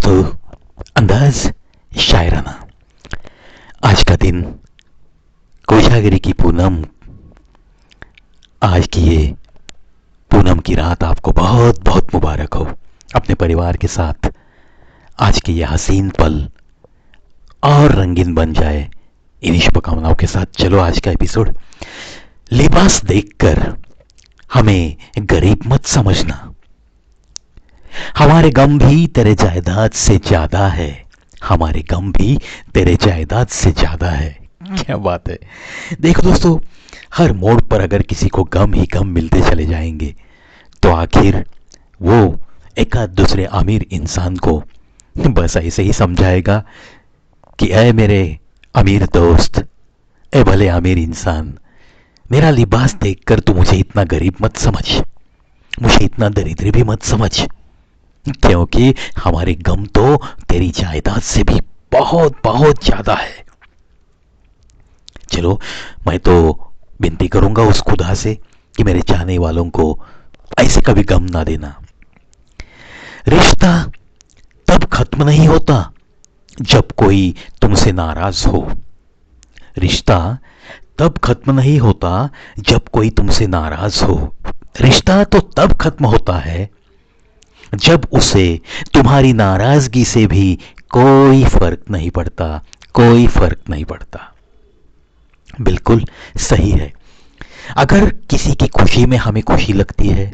दोस्तों, अंदाज शायराना। आज का दिन कोजागिरी की पूनम। आज की ये पूनम की रात आपको बहुत बहुत मुबारक हो। अपने परिवार के साथ आज के ये हसीन पल और रंगीन बन जाए, इन्हीं शुभकामनाओं के साथ चलो आज का एपिसोड। लिबास देखकर हमें गरीब मत समझना, हमारे गम भी तेरे जायदाद से ज्यादा है। हमारे गम भी तेरे जायदाद से ज्यादा है। क्या बात है। देखो दोस्तों, हर मोड़ पर अगर किसी को गम ही गम मिलते चले जाएंगे तो आखिर वो एक आध दूसरे अमीर इंसान को बस ऐसे ही समझाएगा कि ऐ मेरे अमीर दोस्त, ऐ भले अमीर इंसान, मेरा लिबास देखकर तू मुझे इतना गरीब मत समझ, मुझे इतना दरिद्र भी मत समझ, क्योंकि हमारे गम तो तेरी जायदाद से भी बहुत बहुत ज्यादा है। चलो, मैं तो विनती करूंगा उस खुदा से कि मेरे चाहने वालों को ऐसे कभी गम ना देना। रिश्ता तब खत्म नहीं होता जब कोई तुमसे नाराज हो। रिश्ता तब खत्म नहीं होता जब कोई तुमसे नाराज हो। रिश्ता तो तब खत्म होता है जब उसे तुम्हारी नाराजगी से भी कोई फर्क नहीं पड़ता, कोई फर्क नहीं पड़ता। बिल्कुल सही है। अगर किसी की खुशी में हमें खुशी लगती है,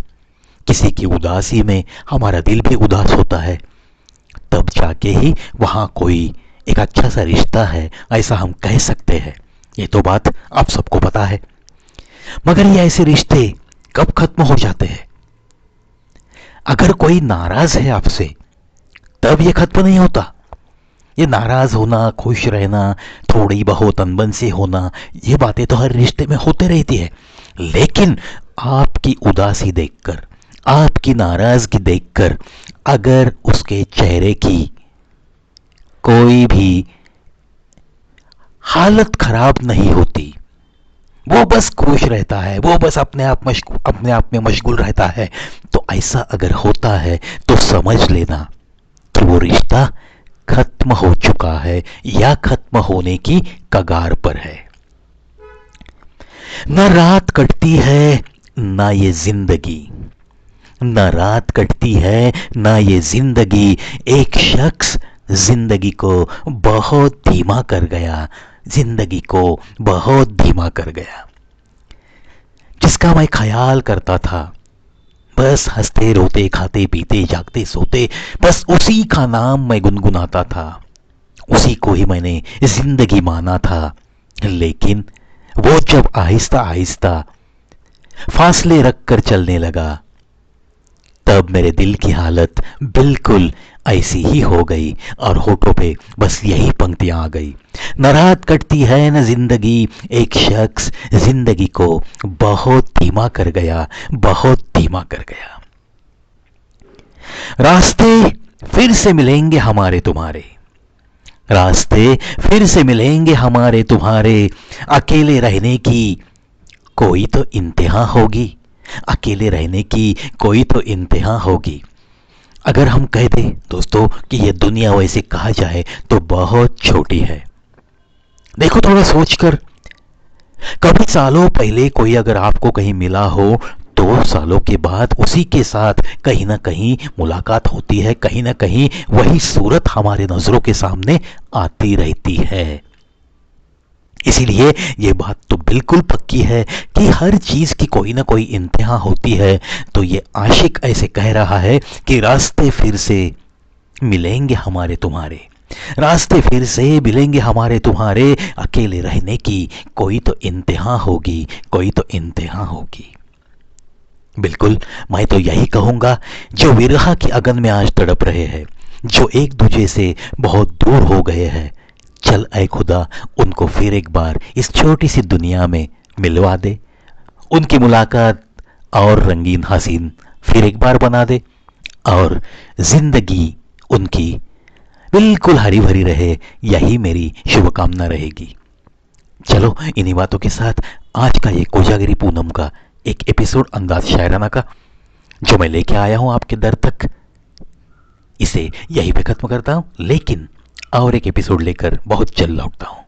किसी की उदासी में हमारा दिल भी उदास होता है, तब जाके ही वहां कोई एक अच्छा सा रिश्ता है, ऐसा हम कह सकते हैं। ये तो बात आप सबको पता है। मगर ये ऐसे रिश्ते कब खत्म हो जाते हैं? अगर कोई नाराज है आपसे तब ये खत्म नहीं होता। ये नाराज होना, खुश रहना, थोड़ी बहुत अनबन से होना, ये बातें तो हर रिश्ते में होते रहती है। लेकिन आपकी उदासी देखकर, आपकी नाराजगी देखकर अगर उसके चेहरे की कोई भी हालत खराब नहीं होती, वो बस खुश रहता है, वो बस अपने आप में मशगूल रहता है, तो ऐसा अगर होता है तो समझ लेना कि वो रिश्ता खत्म हो चुका है या खत्म होने की कगार पर है। न रात कटती है ना ये जिंदगी, न रात कटती है ना ये जिंदगी। एक शख्स जिंदगी को बहुत धीमा कर गया, जिंदगी को बहुत धीमा कर गया। जिसका मैं ख्याल करता था, बस हंसते रोते खाते पीते जागते सोते, बस उसी का नाम मैं गुनगुनाता था, उसी को ही मैंने जिंदगी माना था। लेकिन वो जब आहिस्ता आहिस्ता फासले रख कर चलने लगा, तब मेरे दिल की हालत बिल्कुल ऐसी ही हो गई और होठों पे बस यही पंक्तियां आ गई। न रात कटती है न जिंदगी, एक शख्स जिंदगी को बहुत धीमा कर गया, बहुत धीमा कर गया। रास्ते फिर से मिलेंगे हमारे तुम्हारे, रास्ते फिर से मिलेंगे हमारे तुम्हारे। अकेले रहने की कोई तो इंतहा होगी, अकेले रहने की कोई तो इंतहा होगी। अगर हम कह दें दोस्तों कि ये दुनिया वैसे कहा जाए तो बहुत छोटी है। देखो थोड़ा सोचकर, कभी सालों पहले कोई अगर आपको कहीं मिला हो तो सालों के बाद उसी के साथ कहीं ना कहीं मुलाकात होती है, कहीं ना कहीं वही सूरत हमारे नजरों के सामने आती रहती है। इसीलिए ये बात तो बिल्कुल पक्की है कि हर चीज की कोई ना कोई इंतहा होती है। तो ये आशिक ऐसे कह रहा है कि रास्ते फिर से मिलेंगे हमारे तुम्हारे, रास्ते फिर से मिलेंगे हमारे तुम्हारे। अकेले रहने की कोई तो इंतहा होगी, कोई तो इंतहा होगी। बिल्कुल, मैं तो यही कहूंगा, जो विरह की अगन में आज तड़प रहे हैं, जो एक दूसरे से बहुत दूर हो गए हैं, चल ऐ खुदा उनको फिर एक बार इस छोटी सी दुनिया में मिलवा दे। उनकी मुलाकात और रंगीन हसीन फिर एक बार बना दे और जिंदगी उनकी बिल्कुल हरी भरी रहे, यही मेरी शुभकामना रहेगी। चलो, इन्हीं बातों के साथ आज का ये कोजागिरी पूनम का एक एपिसोड अंदाज शायराना का जो मैं लेके आया हूं आपके दर तक, इसे यहीं पे खत्म करता हूँ, लेकिन और एक एपिसोड लेकर बहुत जल्द लौटता हूँ।